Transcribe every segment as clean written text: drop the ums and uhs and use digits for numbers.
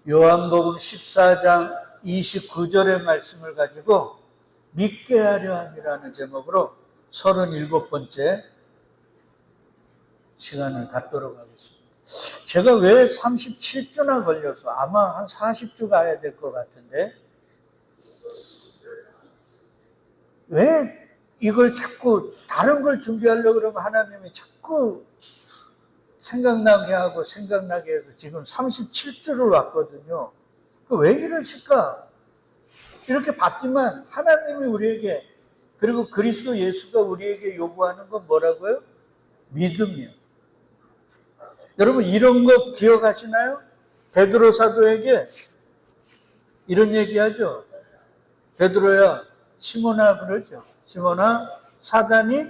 요한복음 14장 29절의 말씀을 가지고 믿게 하려 함이라는 제목으로 37번째 시간을 갖도록 하겠습니다. 제가 왜 37주나 걸려서 아마 한 40주 가야 될 것 같은데 왜 이걸 자꾸 다른 걸 준비하려고 그러면 하나님이 자꾸 생각나게 하고 생각나게 해서 지금 37주를 왔거든요. 왜 이러실까? 이렇게 봤지만 하나님이 우리에게 그리고 그리스도 예수가 우리에게 요구하는 건 뭐라고요? 믿음이요. 여러분 이런 거 기억하시나요? 베드로 사도에게 이런 얘기하죠. 베드로야 시몬아 그러죠. 시몬아 사단이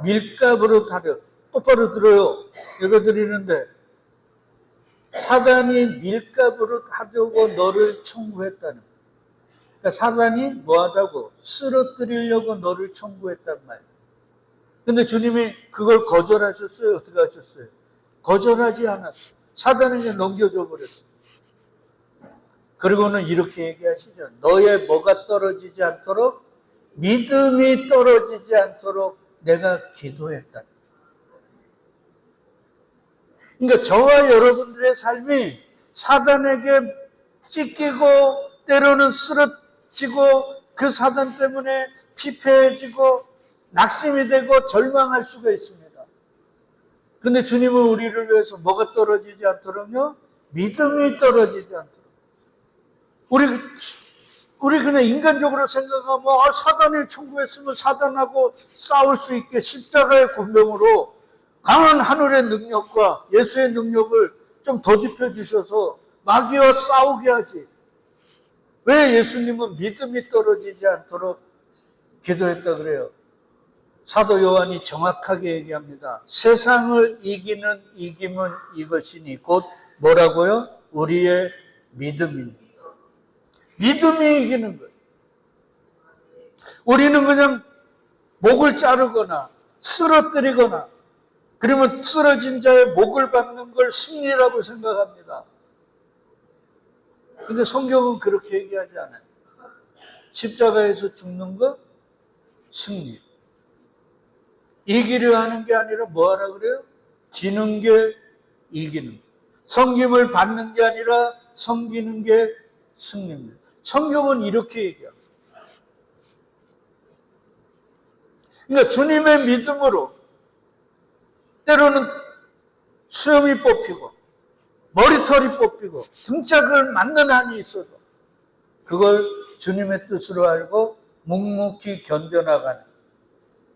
밀가부로 타려. 똑바로 들어요. 이거 드리는데 사단이 밀가부로 타려고 너를 청구했다는 거예요. 그러니까 사단이 뭐하다고? 쓰러뜨리려고 너를 청구했단 말이에요. 근데 주님이 그걸 거절하셨어요? 어떻게 하셨어요? 거절하지 않았어요. 사단에게 넘겨줘 버렸어요. 그리고는 이렇게 얘기하시죠. 너의 뭐가 떨어지지 않도록 믿음이 떨어지지 않도록 내가 기도했다. 그러니까 저와 여러분들의 삶이 사단에게 찢기고 때로는 쓰러지고 그 사단 때문에 피폐해지고 낙심이 되고 절망할 수가 있습니다. 근데 주님은 우리를 위해서 뭐가 떨어지지 않도록요? 믿음이 떨어지지 않도록. 우리 그냥 인간적으로 생각하면 사단을 청구했으면 사단하고 싸울 수 있게 십자가의 권명으로 강한 하늘의 능력과 예수의 능력을 좀 더딥혀 주셔서 마귀와 싸우게 하지. 왜 예수님은 믿음이 떨어지지 않도록 기도했다 그래요? 사도 요한이 정확하게 얘기합니다. 세상을 이기는 이김은 이것이니 곧 뭐라고요? 우리의 믿음입니다. 믿음이 이기는 거예요. 우리는 그냥 목을 자르거나 쓰러뜨리거나 그러면 쓰러진 자의 목을 박는 걸 승리라고 생각합니다. 근데 성경은 그렇게 얘기하지 않아요. 십자가에서 죽는 거 승리. 이기려 하는 게 아니라 뭐 하라 그래요? 지는 게 이기는 거. 섬김을 받는 게 아니라 섬기는 게 승리입니다. 성경은 이렇게 얘기합니다. 그러니까 주님의 믿음으로 때로는 수염이 뽑히고 머리털이 뽑히고 등짝을 맞는 한이 있어도 그걸 주님의 뜻으로 알고 묵묵히 견뎌나가는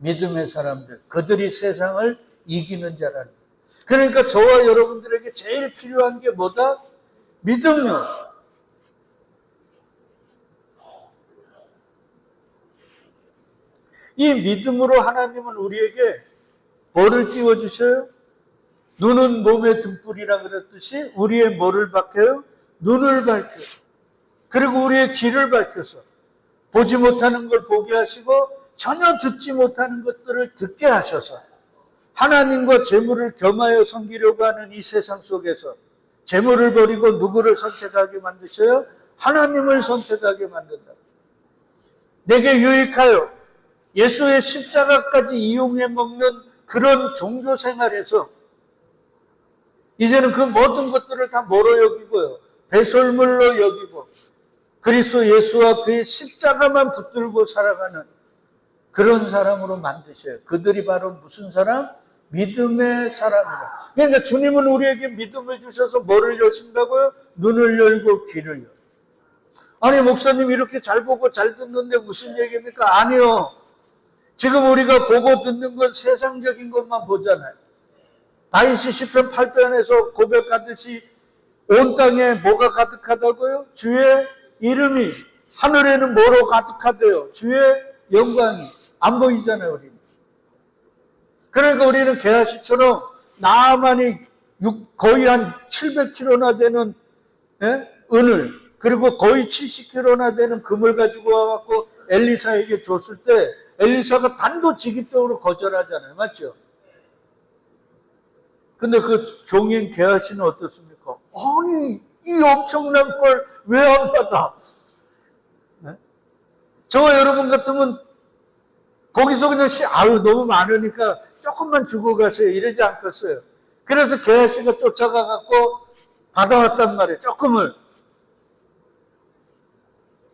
믿음의 사람들, 그들이 세상을 이기는 자라는 거예요. 그러니까 저와 여러분들에게 제일 필요한 게 뭐다? 믿음이요. 이 믿음으로 하나님은 우리에게 뭐를 띄워주셔요? 눈은 몸의 등불이라 그랬듯이 우리의 뭐를 밝혀요? 눈을 밝혀요. 그리고 우리의 길을 밝혀서 보지 못하는 걸 보게 하시고 전혀 듣지 못하는 것들을 듣게 하셔서 하나님과 재물을 겸하여 섬기려고 하는 이 세상 속에서 재물을 버리고 누구를 선택하게 만드셔요? 하나님을 선택하게 만든다. 내게 유익하여 예수의 십자가까지 이용해 먹는 그런 종교 생활에서 이제는 그 모든 것들을 다 뭐로 여기고요? 배설물로 여기고 그리스도 예수와 그의 십자가만 붙들고 살아가는 그런 사람으로 만드셔요. 그들이 바로 무슨 사람? 믿음의 사람이라. 그러니까 주님은 우리에게 믿음을 주셔서 뭐를 여신다고요? 눈을 열고 귀를 열고. 아니 목사님 이렇게 잘 보고 잘 듣는데 무슨 얘기입니까? 아니요. 지금 우리가 보고 듣는 건 세상적인 것만 보잖아요. 다윗이 시편 8편에서 고백하듯이 온 땅에 뭐가 가득하다고요? 주의 이름이. 하늘에는 뭐로 가득하대요? 주의 영광이. 안 보이잖아요, 우리는. 그러니까 우리는 게하시처럼 나만이 거의 한 700kg나 되는 은을 그리고 거의 70kg나 되는 금을 가지고 와갖고 엘리사에게 줬을 때 엘리사가 단도직입적으로 거절하잖아요. 맞죠? 근데 그 종인 게하시는 어떻습니까? 아니 이 엄청난 걸 왜 안 받아? 네? 저와 여러분 같으면 거기서 그냥 아유 너무 많으니까 조금만 주고 가세요 이러지 않겠어요. 그래서 게하시가 쫓아가 갖고 받아왔단 말이에요. 조금을.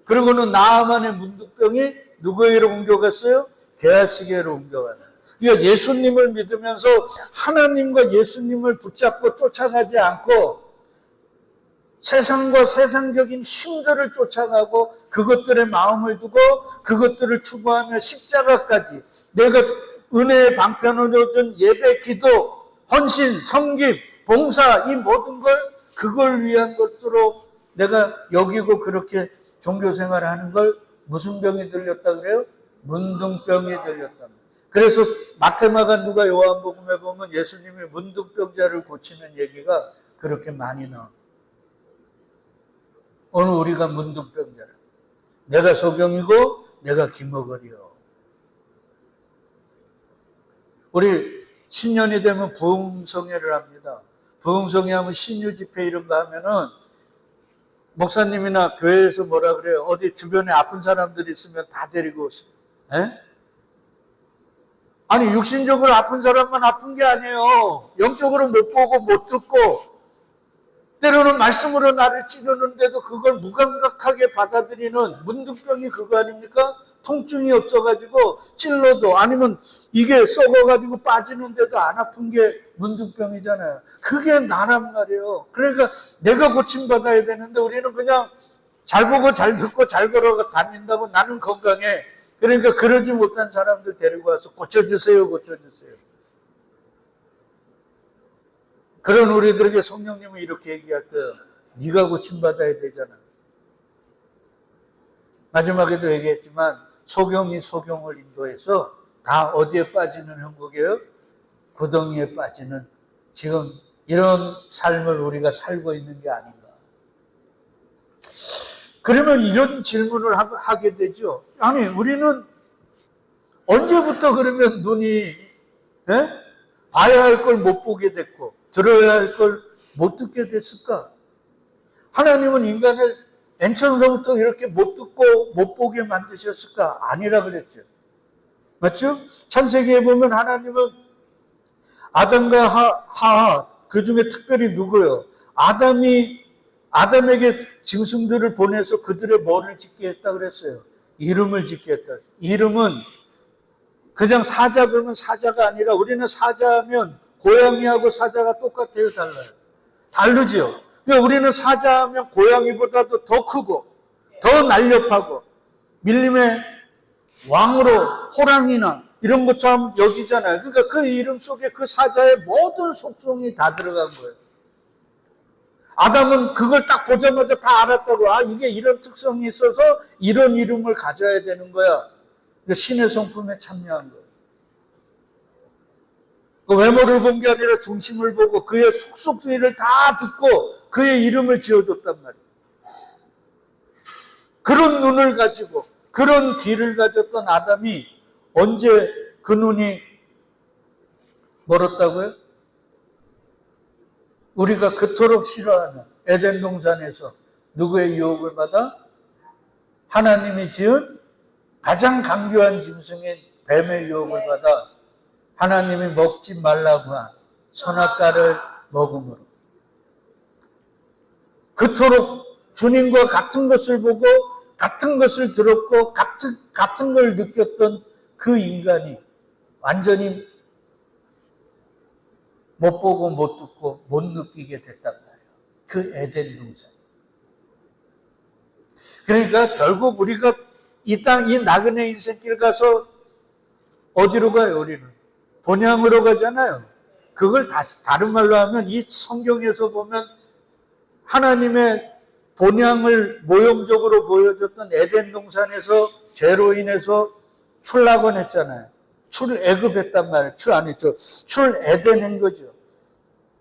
그리고는 나아만의 문둥병이 누구에게로 옮겨갔어요? 게하시게로 옮겨가는. 그러니까 예수님을 믿으면서 하나님과 예수님을 붙잡고 쫓아가지 않고 세상과 세상적인 힘들을 쫓아가고 그것들의 마음을 두고 그것들을 추구하며 십자가까지 내가 은혜의 방편으로 준 예배, 기도, 헌신, 섬김, 봉사 이 모든 걸 그걸 위한 것으로 내가 여기고 그렇게 종교생활을 하는 걸 무슨 병이 들렸다 그래요? 문둥병이 들렸다. 그래서 마테마가 누가 요한복음에 보면 예수님이 문둥병자를 고치는 얘기가 그렇게 많이 나옵니다. 오늘 우리가 문둥병자라. 내가 소경이고 내가 기머거리요. 우리 신년이 되면 부흥성회를 합니다. 부흥성회 하면 신유집회 이런 거 하면은 목사님이나 교회에서 뭐라 그래요? 어디 주변에 아픈 사람들이 있으면 다 데리고 오세요. 에? 아니 육신적으로 아픈 사람만 아픈 게 아니에요. 영적으로 못 보고 못 듣고 때로는 말씀으로 나를 찌르는데도 그걸 무감각하게 받아들이는 문둥병이 그거 아닙니까? 통증이 없어가지고 찔러도 아니면 이게 썩어가지고 빠지는데도 안 아픈 게 문둥병이잖아요. 그게 나란 말이에요. 그러니까 내가 고침받아야 되는데 우리는 그냥 잘 보고 잘 듣고 잘 걸어 다닌다고 나는 건강해. 그러니까 그러지 못한 사람들 데리고 와서 고쳐주세요, 고쳐주세요. 그런 우리들에게 성령님은 이렇게 얘기할 거예요. 네가 고침받아야 되잖아. 마지막에도 얘기했지만 소경이 소경을 인도해서 다 어디에 빠지는 형국이에요? 구덩이에 빠지는 지금 이런 삶을 우리가 살고 있는 게 아닌가. 그러면 이런 질문을 하게 되죠. 아니 우리는 언제부터 그러면 눈이 봐야 할 걸 못 보게 됐고 들어야 할 걸 못 듣게 됐을까? 하나님은 인간을 엔천서부터 이렇게 못 듣고 못 보게 만드셨을까? 아니라 그랬죠. 맞죠? 창세기에 보면 하나님은 아담과 하와 그 중에 특별히 누구요? 아담에게 짐승들을 보내서 그들의 뭐를 짓게 했다 그랬어요? 이름을 짓게 했다. 이름은 그냥 사자 그러면 사자가 아니라 우리는 사자하면 고양이하고 사자가 똑같아요, 달라요? 다르죠. 그러니까 우리는 사자하면 고양이보다도 더 크고 더 날렵하고 밀림의 왕으로 호랑이나 이런 것처럼 여기잖아요. 그러니까 그 이름 속에 그 사자의 모든 속성이 다 들어간 거예요. 아담은 그걸 딱 보자마자 다 알았다고. 아, 이게 이런 특성이 있어서 이런 이름을 가져야 되는 거야. 그러니까 신의 성품에 참여한 거예요. 그 외모를 본 게 아니라 중심을 보고 그의 속속들을 다 듣고 그의 이름을 지어줬단 말이에요. 그런 눈을 가지고 그런 귀를 가졌던 아담이 언제 그 눈이 멀었다고요? 우리가 그토록 싫어하는 에덴 동산에서 누구의 유혹을 받아? 하나님이 지은 가장 강교한 짐승인 뱀의 유혹을 받아 하나님이 먹지 말라고 한 선악과를 먹음으로 그토록 주님과 같은 것을 보고 같은 것을 들었고 같은 걸 느꼈던 그 인간이 완전히 못 보고 못 듣고 못 느끼게 됐단 말이에요. 그 에덴 동산. 그러니까 결국 우리가 이 땅, 이 나그네 인생길 가서 어디로 가요, 우리는? 본향으로 가잖아요. 그걸 다른 말로 하면 이 성경에서 보면 하나님의 본향을 모형적으로 보여줬던 에덴 동산에서 죄로 인해서 출락원했잖아요. 출애굽했단 말이에요. 출에덴한 거죠.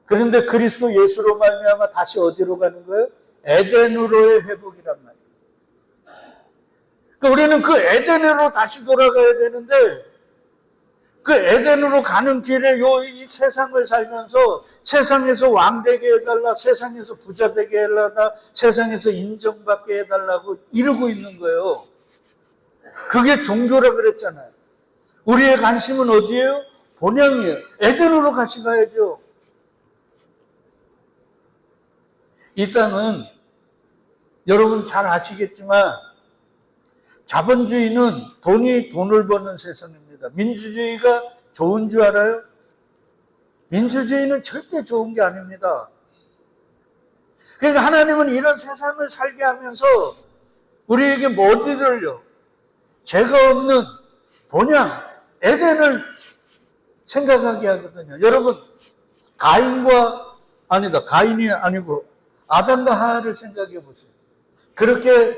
그런데 그리스도 예수로 말미암아 다시 어디로 가는 거예요? 에덴으로의 회복이란 말이에요. 그러니까 우리는 그 에덴으로 다시 돌아가야 되는데 그 에덴으로 가는 길에 이 세상을 살면서 세상에서 왕되게 해달라, 세상에서 부자 되게 해달라, 세상에서 인정받게 해달라고 이러고 있는 거예요. 그게 종교라 그랬잖아요. 우리의 관심은 어디예요? 본향이에요. 에덴으로 같이 가야죠. 이 땅은 여러분 잘 아시겠지만 자본주의는 돈이 돈을 버는 세상입니다. 민주주의가 좋은 줄 알아요? 민주주의는 절대 좋은 게 아닙니다. 그러니까 하나님은 이런 세상을 살게 하면서 우리에게 뭐 어디를요? 죄가 없는 본향, 에덴을 생각하게 하거든요. 여러분, 가인이 아니고 아담과 하와를 생각해 보세요. 그렇게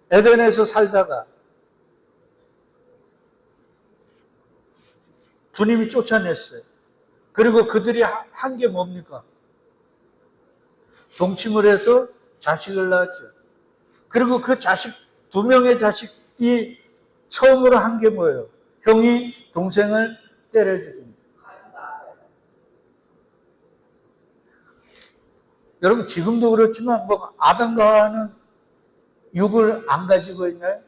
에덴에서 살다가 주님이 쫓아냈어요. 그리고 그들이 한 게 뭡니까? 동침을 해서 자식을 낳았죠. 그리고 그 자식, 2명의 자식이 처음으로 한 게 뭐예요? 형이 동생을 때려 죽입니다. 여러분, 지금도 그렇지만 뭐 아담과 하와는 육을 안 가지고 있나요?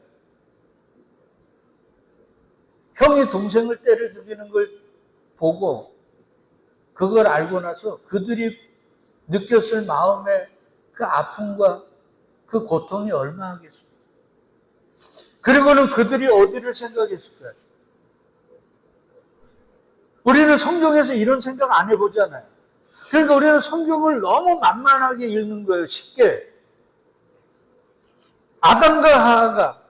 형이 동생을 때려 죽이는 걸 보고 그걸 알고 나서 그들이 느꼈을 마음의 그 아픔과 그 고통이 얼마하겠습니까? 그리고는 그들이 어디를 생각했을까요? 우리는 성경에서 이런 생각 안 해보잖아요. 그러니까 우리는 성경을 너무 만만하게 읽는 거예요. 쉽게. 아담과 하와가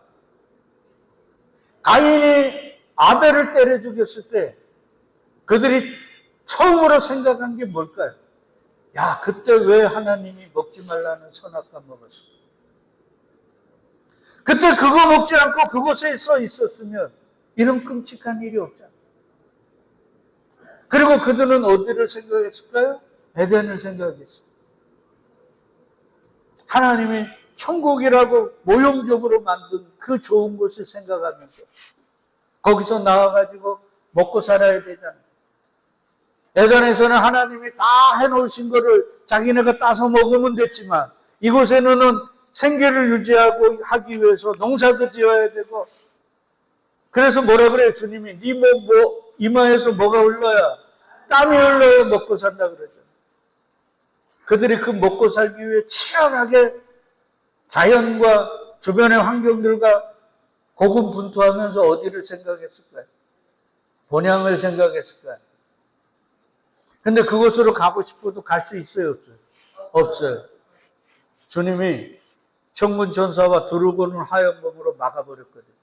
가인이 아벨을 때려 죽였을 때 그들이 처음으로 생각한 게 뭘까요? 야, 그때 왜 하나님이 먹지 말라는 선악과 먹었어? 그때 그거 먹지 않고 그곳에 써 있었으면 이런 끔찍한 일이 없잖아. 그리고 그들은 어디를 생각했을까요? 에덴을 생각했어요. 하나님이 천국이라고 모형적으로 만든 그 좋은 곳을 생각하면서 거기서 나와가지고 먹고 살아야 되잖아요. 에덴에서는 하나님이 다 해놓으신 거를 자기네가 따서 먹으면 됐지만 이곳에는 생계를 유지하고 하기 위해서 농사도 지어야 되고 그래서 뭐라 그래요? 주님이 네 이마에서 뭐가 흘러야 땀이 흘러야 먹고 산다 그러죠. 그들이 그 먹고 살기 위해 치열하게 자연과 주변의 환경들과 고군분투하면서 어디를 생각했을까요? 본향을 생각했을까요? 근데 그곳으로 가고 싶어도 갈 수 있어요? 없어요? 없어요. 주님이 천군 천사와 두루거는 하얀 몸으로 막아버렸거든요.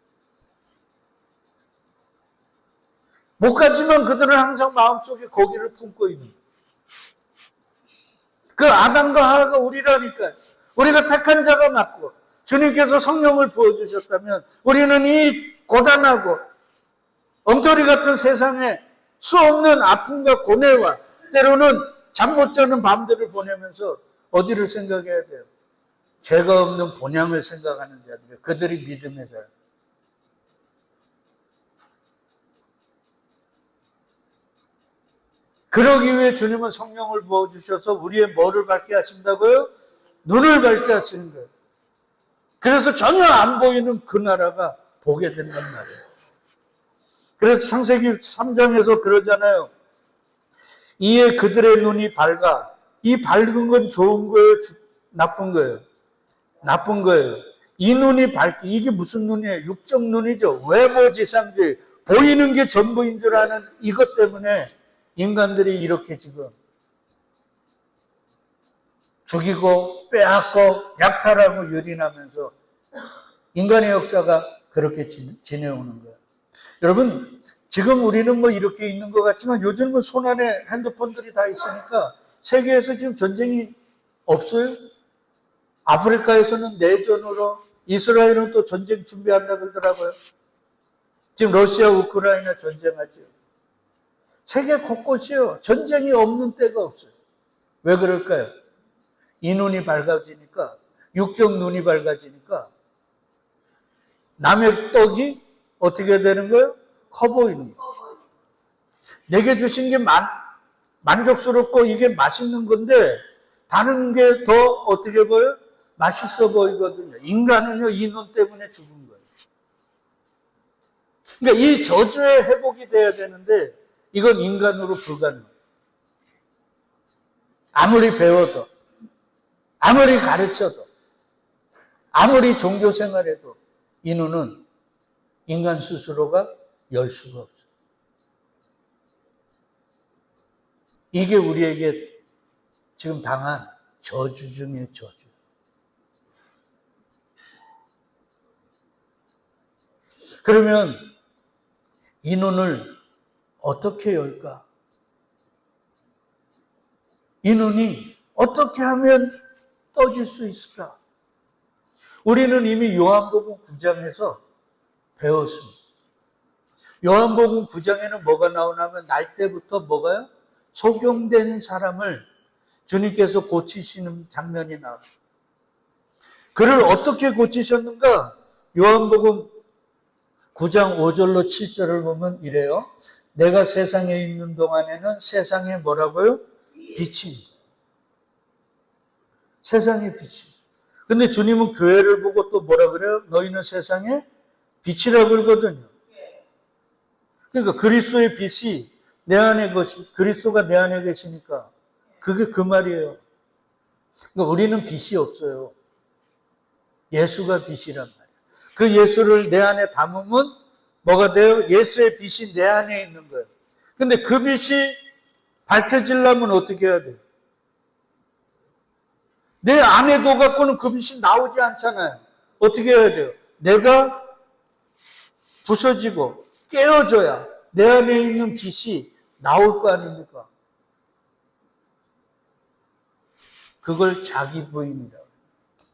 못 갔지만 그들은 항상 마음속에 거기를 품고 있는 거예요. 그 아담과 하와가 우리라니까요. 우리가 택한 자가 맞고 주님께서 성령을 부어주셨다면 우리는 이 고단하고 엉터리 같은 세상에 수없는 아픔과 고뇌와 때로는 잠 못 자는 밤들을 보내면서 어디를 생각해야 돼요? 죄가 없는 본향을 생각하는 자들, 그들이 믿음의 자예요. 그러기 위해 주님은 성령을 부어주셔서 우리의 뭐를 밝게 하신다고요? 눈을 밝게 하시는 거예요. 그래서 전혀 안 보이는 그 나라가 보게 된단 말이에요. 그래서 창세기 3장에서 그러잖아요. 이에 그들의 눈이 밝아. 이 밝은 건 좋은 거예요? 나쁜 거예요? 나쁜 거예요. 이 눈이 밝기, 이게 무슨 눈이에요? 육적 눈이죠. 외모지상주의. 보이는 게 전부인 줄 아는 이것 때문에 인간들이 이렇게 지금 죽이고 빼앗고 약탈하고 유린하면서 인간의 역사가 그렇게 지내오는 거예요. 여러분, 지금 우리는 뭐 이렇게 있는 것 같지만 요즘은 손안에 핸드폰들이 다 있으니까 세계에서 지금 전쟁이 없어요? 아프리카에서는 내전으로, 이스라엘은 또 전쟁 준비한다 그러더라고요. 지금 러시아, 우크라이나 전쟁하죠. 세계 곳곳이요. 전쟁이 없는 때가 없어요. 왜 그럴까요? 이 눈이 밝아지니까, 육적 눈이 밝아지니까 남의 떡이 어떻게 되는 거예요? 커 보이는 거예요. 내게 주신 게 만족스럽고 이게 맛있는 건데 다른 게 더 어떻게 보여? 맛있어 보이거든요. 인간은요, 이 눈 때문에 죽은 거예요. 그러니까 이 저주의 회복이 돼야 되는데 이건 인간으로 불가능해요. 아무리 배워도, 아무리 가르쳐도, 아무리 종교 생활해도 이 눈은 인간 스스로가 열 수가 없어요. 이게 우리에게 지금 당한 저주 중의 저주. 그러면 이 눈을 어떻게 열까? 이 눈이 어떻게 하면 떠질 수 있을까? 우리는 이미 요한복음 9장에서 배웠습니다. 요한복음 9장에는 뭐가 나오냐면 날 때부터 뭐가요? 소경된 사람을 주님께서 고치시는 장면이 나와요. 그를 어떻게 고치셨는가? 요한복음 9장 5절로 7절을 보면 이래요. 내가 세상에 있는 동안에는 세상에 뭐라고요? 빛입니다. 세상의 빛입니다. 근데 주님은 교회를 보고 또 뭐라 그래요? 너희는 세상의 빛이라 그러거든요. 그러니까 그리스도의 빛이 내 안에 그리스도가 내 안에 계시니까 그게 그 말이에요. 그러니까 우리는 빛이 없어요. 예수가 빛이란 말이에요. 그 예수를 내 안에 담으면 뭐가 돼요? 예수의 빛이 내 안에 있는 거예요. 근데 그 빛이 밝혀지려면 어떻게 해야 돼요? 내 안에 둬갖고는 그 빛이 나오지 않잖아요. 어떻게 해야 돼요? 내가 부서지고 깨어져야 내 안에 있는 빛이 나올 거 아닙니까? 그걸 자기 부인이라고.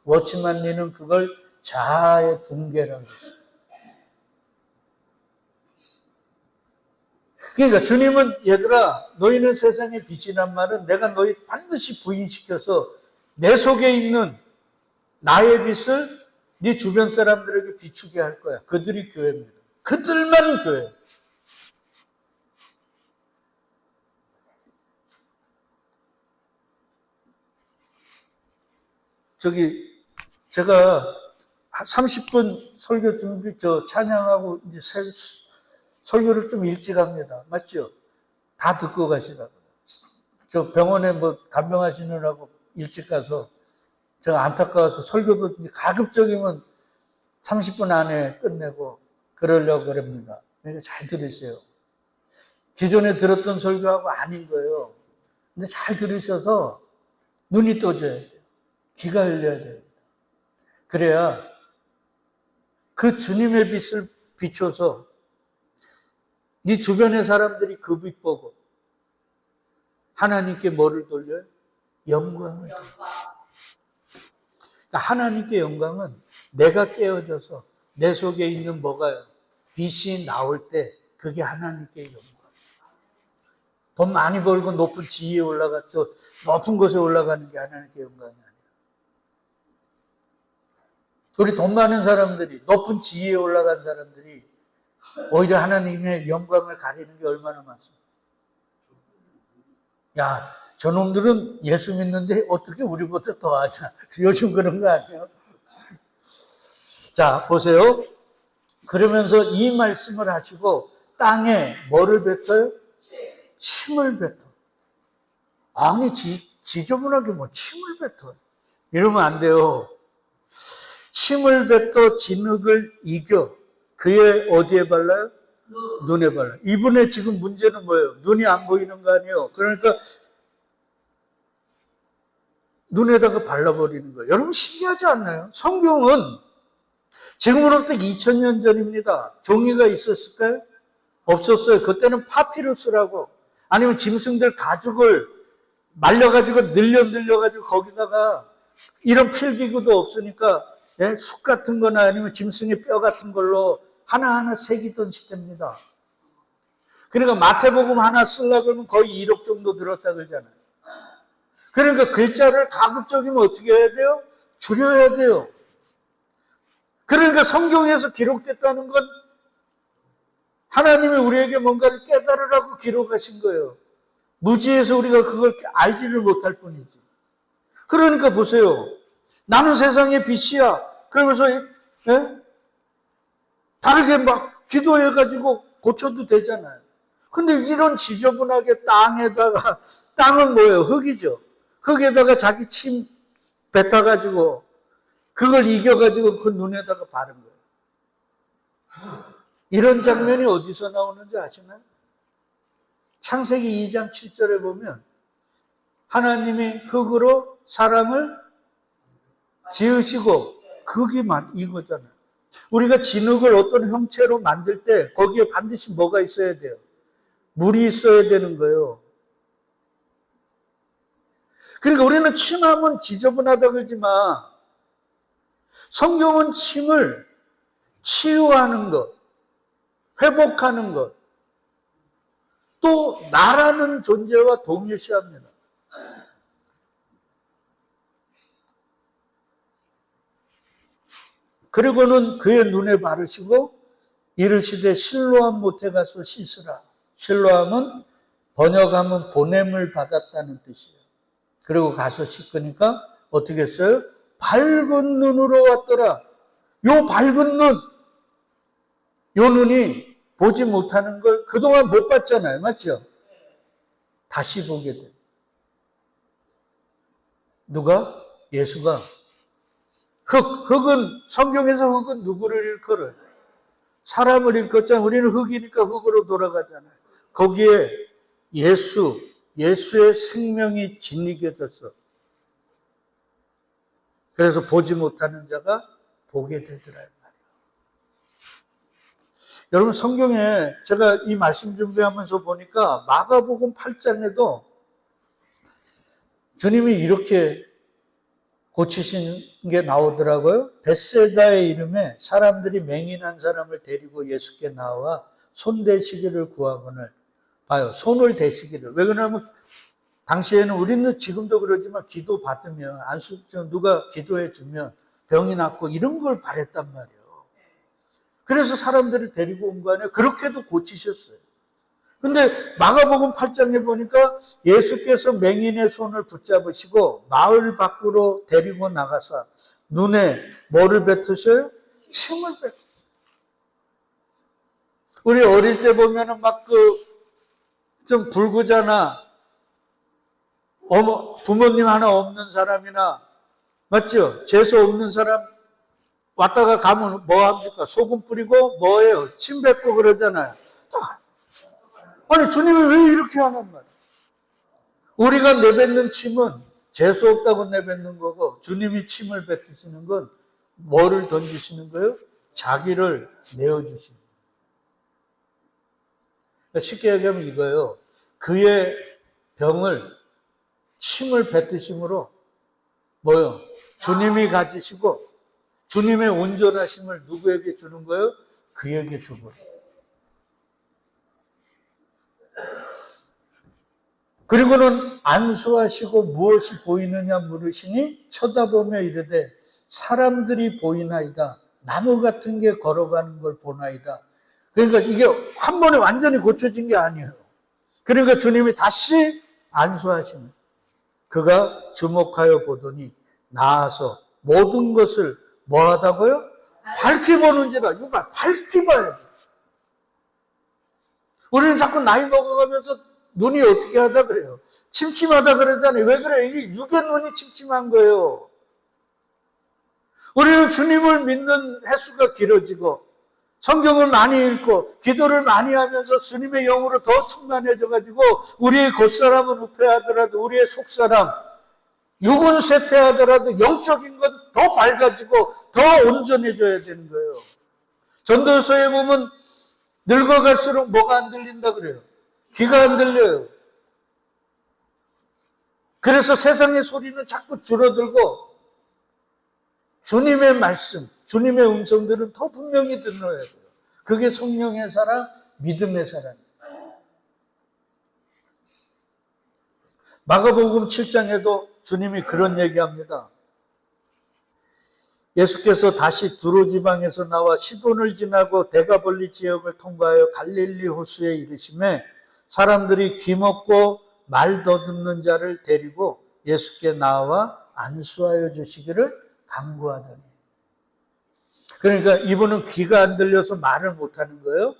워치만리는 그걸 자아의 붕괴라고 했어요. 그러니까 주님은 얘들아 너희는 세상의 빛이란 말은 내가 너희 반드시 부인시켜서 내 속에 있는 나의 빛을 네 주변 사람들에게 비추게 할 거야. 그들이 교회입니다. 그들만 교회. 제가 30분 설교 준비, 찬양하고 이제 설교를 좀 일찍 합니다. 맞죠? 다 듣고 가시라고요. 저 병원에 간병하시느라고 일찍 가서 제가 안타까워서 설교도 이제 가급적이면 30분 안에 끝내고 그러려고 그럽니다. 그러니까 잘 들으세요. 기존에 들었던 설교하고 아닌 거예요. 근데 잘 들으셔서 눈이 떠져야 돼요. 귀가 열려야 됩니다. 그래야 그 주님의 빛을 비춰서 네 주변의 사람들이 그 빛 보고 하나님께 뭐를 돌려요? 영광을 돌려요. 그러니까 하나님께 영광은 내가 깨어져서 내 속에 있는 뭐가요? 빛이 나올 때 그게 하나님께 영광. 돈 많이 벌고 높은 지위에 올라갔죠. 높은 곳에 올라가는 게 하나님께 영광이 아니에요. 우리 돈 많은 사람들이, 높은 지위에 올라간 사람들이 오히려 하나님의 영광을 가리는 게 얼마나 많습니까? 야, 저놈들은 예수 믿는데 어떻게 우리보다 더 하냐. 요즘 그런 거 아니에요? 자, 보세요. 그러면서 이 말씀을 하시고 땅에 뭐를 뱉어요? 침을 뱉어. 아니, 지저분하게 침을 뱉어. 이러면 안 돼요. 침을 뱉어 진흙을 이겨. 그의 어디에 발라요? 눈에 발라요. 이분의 지금 문제는 뭐예요? 눈이 안 보이는 거 아니에요? 그러니까 눈에다가 발라버리는 거예요. 여러분 신기하지 않나요? 성경은 지금으로부터 2000년 전입니다. 종이가 있었을까요? 없었어요. 그때는 파피루스라고 아니면 짐승들 가죽을 말려가지고 늘려가지고 거기다가 이런 필기구도 없으니까 쑥 같은 거나 아니면 짐승의 뼈 같은 걸로 하나하나 새기던 시대입니다. 그러니까 마태복음 하나 쓰려고 그러면 거의 1억 정도 들었다 그러잖아요. 그러니까 글자를 가급적이면 어떻게 해야 돼요? 줄여야 돼요. 그러니까 성경에서 기록됐다는 건 하나님이 우리에게 뭔가를 깨달으라고 기록하신 거예요. 무지해서 우리가 그걸 알지를 못할 뿐이지. 그러니까 보세요. 나는 세상의 빛이야. 그러면서 다르게 막 기도해가지고 고쳐도 되잖아요. 근데 이런 지저분하게 땅에다가, 땅은 뭐예요? 흙이죠. 흙에다가 자기 침 뱉어가지고 그걸 이겨가지고 그 눈에다가 바른 거예요. 이런 장면이 어디서 나오는지 아시나요? 창세기 2장 7절에 보면 하나님이 흙으로 사람을 지으시고 흙이 이거잖아요. 우리가 진흙을 어떤 형체로 만들 때 거기에 반드시 뭐가 있어야 돼요? 물이 있어야 되는 거예요. 그러니까 우리는 침하면 지저분하다 그러지만 성경은 침을 치유하는 것, 회복하는 것, 또 나라는 존재와 동일시합니다. 그리고는 그의 눈에 바르시고 이르시되 실로암 못에 가서 씻으라. 실로암은 번역하면 보냄을 받았다는 뜻이에요. 그리고 가서 씻으니까 어떻게 했어요? 밝은 눈으로 왔더라. 요 밝은 눈, 요 눈이 보지 못하는 걸 그동안 못 봤잖아요. 맞죠? 다시 보게 돼요. 누가? 예수가. 흙은, 성경에서 흙은 누구를 일컬어요? 사람을 일컫잖아요. 우리는 흙이니까 흙으로 돌아가잖아요. 거기에 예수의 생명이 짓이겨졌어. 그래서 보지 못하는 자가 보게 되더라 말이에요. 여러분 성경에 제가 이 말씀 준비하면서 보니까 마가복음 8장에도 주님이 이렇게 고치신 게 나오더라고요. 벳세다의 이름에 사람들이 맹인한 사람을 데리고 예수께 나와 손 대시기를 구하거늘. 봐요. 손을 대시기를. 왜 그러냐면 당시에는 우리는 지금도 그러지만 기도 받으면 누가 기도해 주면 병이 낫고 이런 걸 바랬단 말이에요. 그래서 사람들을 데리고 온 거 아니에요. 그렇게도 고치셨어요. 근데 마가복음 8장에 보니까 예수께서 맹인의 손을 붙잡으시고 마을 밖으로 데리고 나가서 눈에 뭐를 뱉으셔요? 침을 뱉으셔요. 우리 어릴 때 보면은 막 좀 불구자나 부모님 하나 없는 사람이나 맞죠? 재수 없는 사람 왔다가 가면 뭐 합니까? 소금 뿌리고 뭐예요? 침 뱉고 그러잖아요. 아니 주님이 왜 이렇게 하는 말이에요? 우리가 내뱉는 침은 재수 없다고 내뱉는 거고 주님이 침을 뱉으시는 건 뭐를 던지시는 거예요? 자기를 내어주시는 거예요. 그러니까 쉽게 얘기하면 이거예요. 그의 병을 침을 뱉으심으로 뭐요? 주님이 가지시고 주님의 온전하심을 누구에게 주는 거예요? 그에게 주버려요. 그리고는 안수하시고 무엇이 보이느냐 물으시니 쳐다보며 이르되 사람들이 보이나이다. 나무 같은 게 걸어가는 걸 보나이다. 그러니까 이게 한 번에 완전히 고쳐진 게 아니에요. 그러니까 주님이 다시 안수하시는. 그가 주목하여 보더니 나아서 모든 것을 뭐 하다고요? 밝히 보는지라. 이거 밝히 봐야 돼. 우리는 자꾸 나이 먹어가면서 눈이 어떻게 하다 그래요? 침침하다 그러잖아요. 왜 그래요? 이게 육의 눈이 침침한 거예요. 우리는 주님을 믿는 횟수가 길어지고 성경을 많이 읽고 기도를 많이 하면서 주님의 영으로 더 충만해져가지고 우리의 겉사람은 후패하더라도 우리의 속사람 육은 쇠퇴하더라도 영적인 건 더 밝아지고 더 온전해져야 되는 거예요. 전도서에 보면 늙어갈수록 뭐가 안 들린다 그래요? 귀가 안 들려요. 그래서 세상의 소리는 자꾸 줄어들고 주님의 말씀, 주님의 음성들은 더 분명히 들려야 돼요. 그게 성령의 사람, 믿음의 사람이에요. 마가복음 7장에도 주님이 그런 얘기합니다. 예수께서 다시 두로 지방에서 나와 시돈을 지나고 데가볼리 지역을 통과하여 갈릴리 호수에 이르심에 사람들이 귀먹고 말 더듬는 자를 데리고 예수께 나와 안수하여 주시기를 간구하더니. 그러니까 이분은 귀가 안 들려서 말을 못하는 거예요.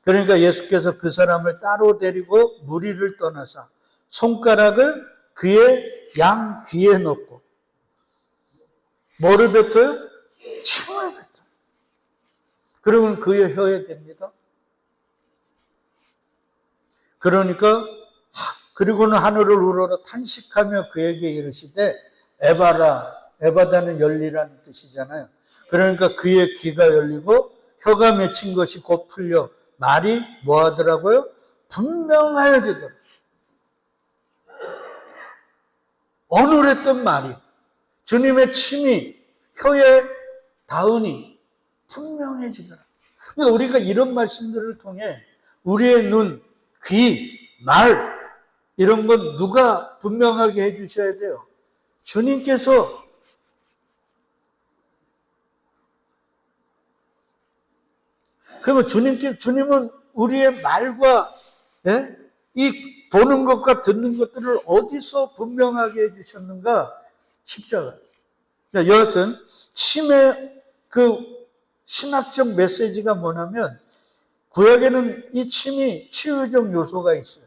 그러니까 예수께서 그 사람을 따로 데리고 무리를 떠나서 손가락을 그의 양 귀에 넣고 뭐를 뱉어요? 침을 뱉어요. 그러면 그의 혀에 댑니다. 그러니까 그리고는 하늘을 우러러 탄식하며 그에게 이르시되 에바라, 에바다는 열리라는 뜻이잖아요. 그러니까 그의 귀가 열리고 혀가 맺힌 것이 곧 풀려 말이 뭐 하더라고요? 분명하여지더라. 어눌했던 말이 주님의 침이 혀에 닿으니 분명해지더라. 그러니까 우리가 이런 말씀들을 통해 우리의 눈, 귀, 말 이런 건 누가 분명하게 해주셔야 돼요? 주님께서. 그러면 주님은 우리의 말과 이 보는 것과 듣는 것들을 어디서 분명하게 해주셨는가? 십자가. 여하튼 침의 그 신학적 메시지가 뭐냐면 구약에는 이 침이 치유적 요소가 있어요.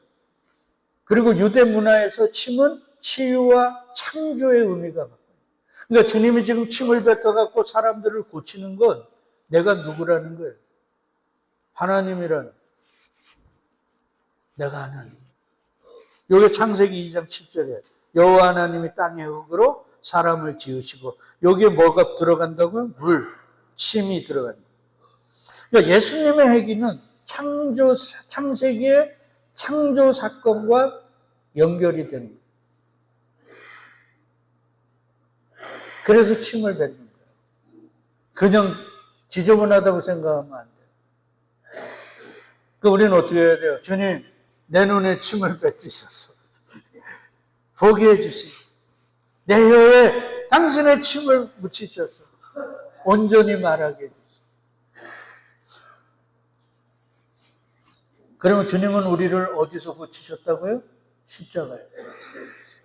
그리고 유대 문화에서 침은 치유와 창조의 의미가 바뀌어요. 그러니까 주님이 지금 침을 뱉어갖고 사람들을 고치는 건 내가 누구라는 거예요? 하나님이라는. 내가 하나님. 요게 창세기 2장 7절에 여호와 하나님이 땅의 흙으로 사람을 지으시고 여기에 뭐가 들어간다고요? 물, 침이 들어간다. 그러니까 예수님의 행위는 창세기의 창조 사건과 연결이 되는 거예요. 그래서 침을 뱉는 거예요. 그냥 지저분하다고 생각하면 안 돼요. 그러니까 우리는 어떻게 해야 돼요? 주님, 내 눈에 침을 뱉으셨어. 보게 해주시고 내 혀에 당신의 침을 묻히셨어. 온전히 말하게 해주세요. 그러면 주님은 우리를 어디서 고치셨다고요? 십자가에.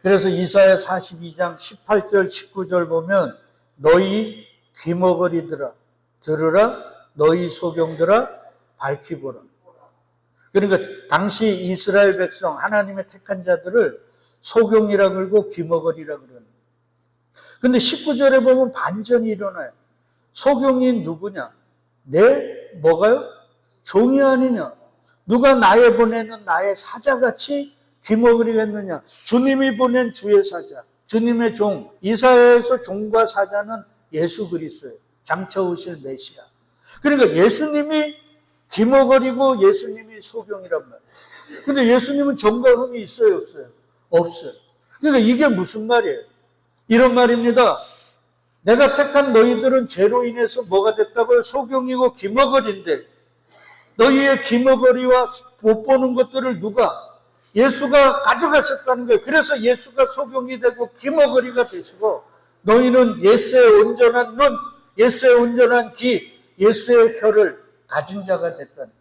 그래서 이사야 42장 18절 19절 보면 너희 귀머거리들아 들으라, 너희 소경들아 밝히 보라. 그러니까 당시 이스라엘 백성 하나님의 택한 자들을 소경이라 그러고 귀머거리라 그러는 거예요. 근데 19절에 보면 반전이 일어나요. 소경이 누구냐? 내 뭐가요? 종이 아니냐? 누가 나에 보내는 나의 사자같이 귀머거리겠느냐? 주님이 보낸 주의 사자, 주님의 종. 이사야에서 종과 사자는 예수 그리스도예요. 장차 오실 메시아. 그러니까 예수님이 귀머거리고 예수님이 소경이란 말이에요. 근데 예수님은 정과 흠이 있어요, 없어요? 없어요. 그러니까 이게 무슨 말이에요? 이런 말입니다. 내가 택한 너희들은 죄로 인해서 뭐가 됐다고요? 소경이고 귀머거리인데 너희의 귀머거리와 못 보는 것들을 누가? 예수가 가져가셨다는 거예요. 그래서 예수가 소경이 되고 귀머거리가 되시고 너희는 예수의 온전한 눈, 예수의 온전한 귀, 예수의 혀를 가진 자가 됐다는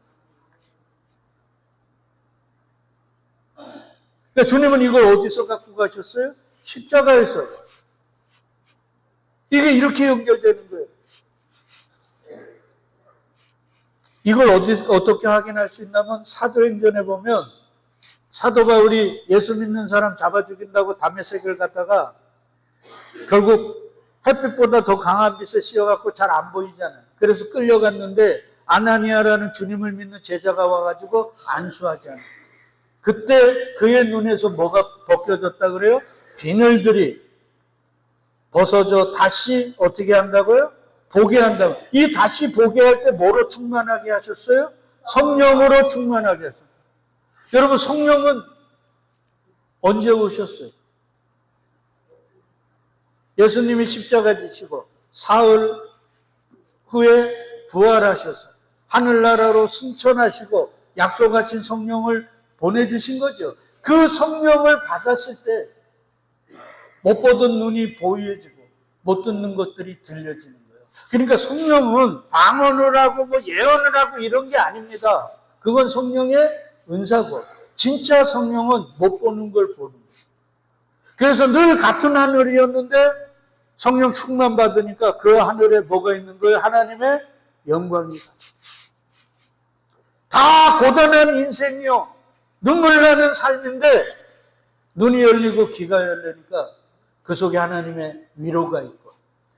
거예요. 그러니까 주님은 이걸 어디서 갖고 가셨어요? 십자가에서. 이게 이렇게 연결되는 거예요. 이걸 어떻게 확인할 수 있냐면 사도행전에 보면 사도 바울이 예수 믿는 사람 잡아 죽인다고 다메섹을 갔다가 결국 햇빛보다 더 강한 빛에 씌워갖고 잘 안 보이잖아요. 그래서 끌려갔는데 아나니아라는 주님을 믿는 제자가 와가지고 안수하잖아요. 그때 그의 눈에서 뭐가 벗겨졌다 그래요? 비늘들이 벗어져 다시 어떻게 한다고요? 보게 한다고. 이 다시 보게 할 때 뭐로 충만하게 하셨어요? 성령으로 충만하게 하셨어요. 여러분 성령은 언제 오셨어요? 예수님이 십자가 지시고 사흘 후에 부활하셔서 하늘나라로 승천하시고 약속하신 성령을 보내주신 거죠. 그 성령을 받았을 때 못 보던 눈이 보이해지고 못 듣는 것들이 들려지는 거예요. 그러니까 성령은 방언을 하고 뭐 예언을 하고 이런 게 아닙니다. 그건 성령의 은사고, 진짜 성령은 못 보는 걸 보는 거예요. 그래서 늘 같은 하늘이었는데 성령 충만 받으니까 그 하늘에 뭐가 있는 거예요? 하나님의 영광이다. 다 고단한 인생이요, 눈물 나는 삶인데 눈이 열리고 귀가 열리니까 그 속에 하나님의 위로가 있고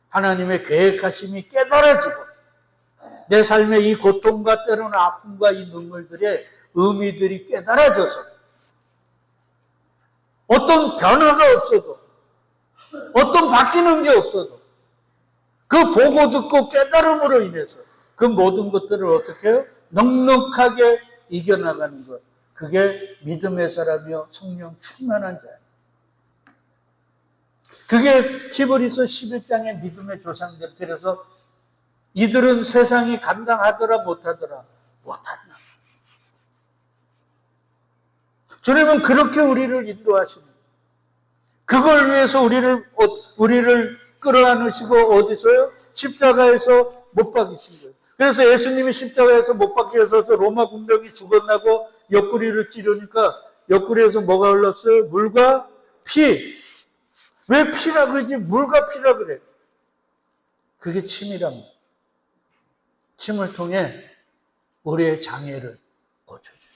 하나님의 계획하심이 깨달아지고 내 삶의 이 고통과 때로는 아픔과 이 눈물들의 의미들이 깨달아져서 어떤 변화가 없어도, 어떤 바뀌는 게 없어도 그 보고 듣고 깨달음으로 인해서 그 모든 것들을 어떻게 해요? 넉넉하게 이겨나가는 것. 그게 믿음의 사람이요 성령 충만한 자예요. 그게 히브리서 11장의 믿음의 조상들. 그래서 이들은 세상이 감당하더라 못하더라. 못한다. 주님은 그렇게 우리를 인도하시는 거예요. 그걸 위해서 우리를 끌어안으시고 어디서요? 십자가에서 못 박이신 거예요. 그래서 예수님이 십자가에서 못 박혀서 로마 군병이 죽어나고 옆구리를 찌르니까 옆구리에서 뭐가 흘렀어요? 물과 피. 왜 피라 그러지? 물과 피라 그래. 그게 침이랍니다. 침을 통해 우리의 장애를 고쳐주십니다.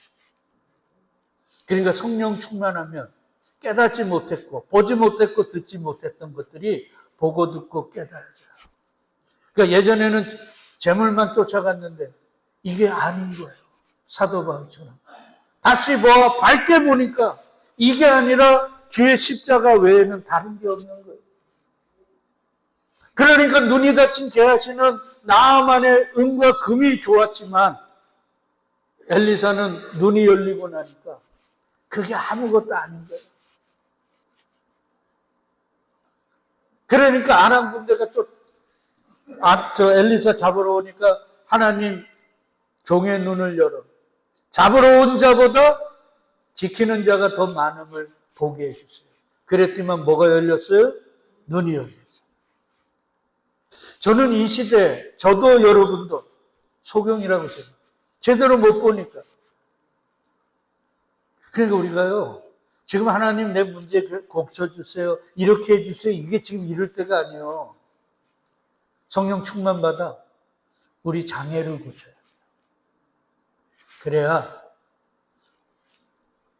그러니까 성령 충만하면 깨닫지 못했고 보지 못했고 듣지 못했던 것들이 보고 듣고 깨달아져요. 그러니까 예전에는 재물만 쫓아갔는데 이게 아닌 거예요. 사도 바울처럼. 다시 밝게 보니까 이게 아니라 주의 십자가 외에는 다른 게 없는 거예요. 그러니까 눈이 닫힌 게하시는 나아만의 은과 금이 좋았지만 엘리사는 눈이 열리고 나니까 그게 아무것도 아닌 거예요. 그러니까 아람 군대가 엘리사 잡으러 오니까 하나님 종의 눈을 열어. 잡으러 온 자보다 지키는 자가 더 많음을 보게 해주세요. 그랬더니만 뭐가 열렸어요? 눈이 열렸어요. 저는 이 시대에 저도 여러분도 소경이라고 생각해요. 제대로 못 보니까. 그러니까 우리가요, 지금 하나님 내 문제 고쳐주세요, 이렇게 해주세요, 이게 지금 이럴 때가 아니에요. 성령 충만 받아 우리 장애를 고쳐야 돼요. 그래야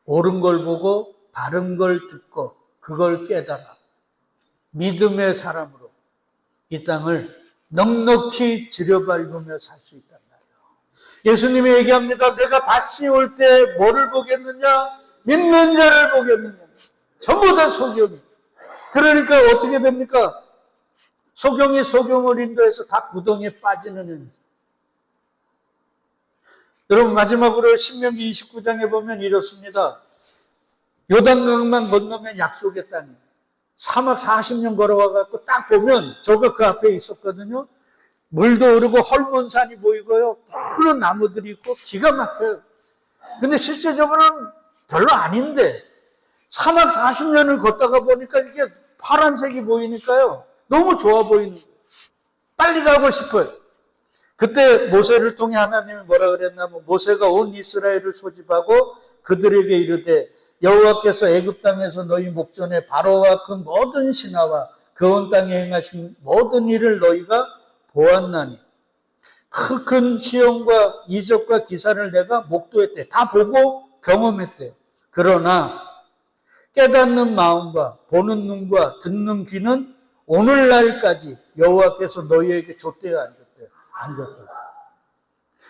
옳은 걸 보고 바른 걸 듣고 그걸 깨달아 믿음의 사람으로 이 땅을 넉넉히 들여밟으며 살 수 있단 말이에요. 예수님이 얘기합니다. 내가 다시 올 때 뭐를 보겠느냐? 믿는 자를 보겠느냐? 전부 다 소경이. 그러니까 어떻게 됩니까? 소경이 소경을 인도해서 다 구덩이에 빠지는 현상. 여러분 마지막으로 신명기 29장에 보면 이렇습니다. 요단강만 건너면 약속의 땅이에요. 사막 40년 걸어와갖고 딱 보면 저거 그 앞에 있었거든요. 물도 흐르고 헐몬산이 보이고요. 푸른 나무들이 있고 기가 막혀요. 근데 실제적으로는 별로 아닌데 사막 40년을 걷다가 보니까 이게 파란색이 보이니까요. 너무 좋아 보이는 거예요. 빨리 가고 싶어요. 그때 모세를 통해 하나님이 뭐라 그랬냐면 모세가 온 이스라엘을 소집하고 그들에게 이르되 여호와께서 애굽 땅에서 너희 목전에 바로와 그 모든 신하와 그 온 땅에 행하신 모든 일을 너희가 보았나니 그 큰 시험과 이적과 기사를 내가 목도했대. 다 보고 경험했대요. 그러나 깨닫는 마음과 보는 눈과 듣는 귀는 오늘날까지 여호와께서 너희에게 줬대요, 안 줬대요? 안 줬대요.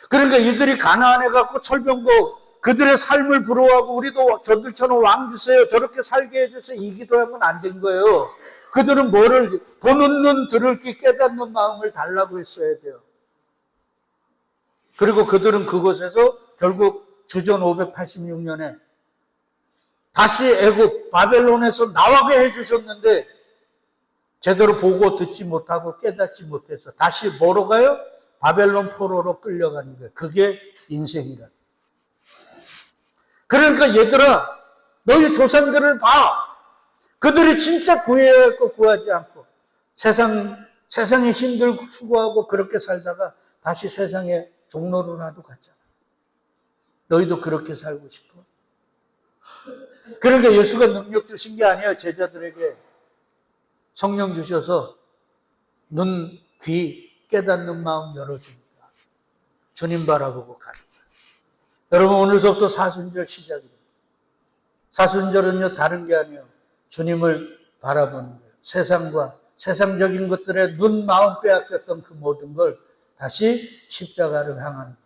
그러니까 이들이 가나안에 갖고 철병고 그들의 삶을 부러워하고 우리도 저들처럼 왕 주세요, 저렇게 살게 해주세요 이 기도하면 안 된 거예요. 그들은 뭐를 보는 눈, 들을 귀, 깨닫는 마음을 달라고 했어야 돼요. 그리고 그들은 그곳에서 결국 주전 586년에 다시 애굽 바벨론에서 나가게 해주셨는데 제대로 보고 듣지 못하고 깨닫지 못해서 다시 뭐로 가요? 바벨론 포로로 끌려가는 거예요. 그게 인생이라. 그러니까 얘들아, 너희 조상들을 봐. 그들이 진짜 구해야 할 거 구하지 않고 세상의 힘들 추구하고 그렇게 살다가 다시 세상의 종로로라도 갔잖아. 너희도 그렇게 살고 싶어? 그러니까 예수가 능력 주신 게 아니에요. 제자들에게 성령 주셔서 눈, 귀, 깨닫는 마음 열어줍니다. 주님 바라보고 가는 거예요. 여러분 오늘서부터 사순절 시작입니다. 사순절은요 다른 게 아니에요. 주님을 바라보는 거예요. 세상과 세상적인 것들에 눈, 마음 빼앗겼던 그 모든 걸 다시 십자가를 향하는 거예요.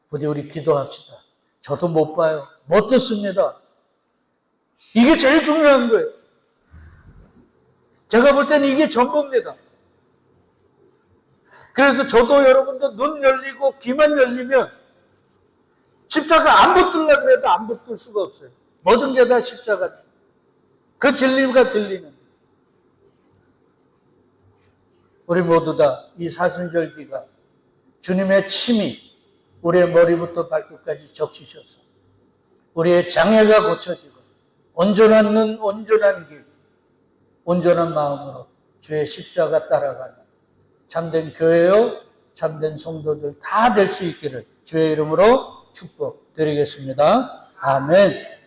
부디 우리 기도합시다. 저도 못 봐요. 못 듣습니다. 이게 제일 중요한 거예요. 제가 볼 때는 이게 전부입니다. 그래서 저도 여러분도 눈 열리고 귀만 열리면 십자가 안 붙들려고 해도 안 붙들 수가 없어요. 모든 게 다 십자가. 그 진리가 들리는. 우리 모두 다 이 사순절기가 주님의 침이 우리의 머리부터 발끝까지 적시셔서 우리의 장애가 고쳐지고 온전한 눈, 온전한 귀, 온전한 마음으로 주의 십자가 따라가는 참된 교회요, 참된 성도들 다 될 수 있기를 주의 이름으로 축복드리겠습니다. 아멘.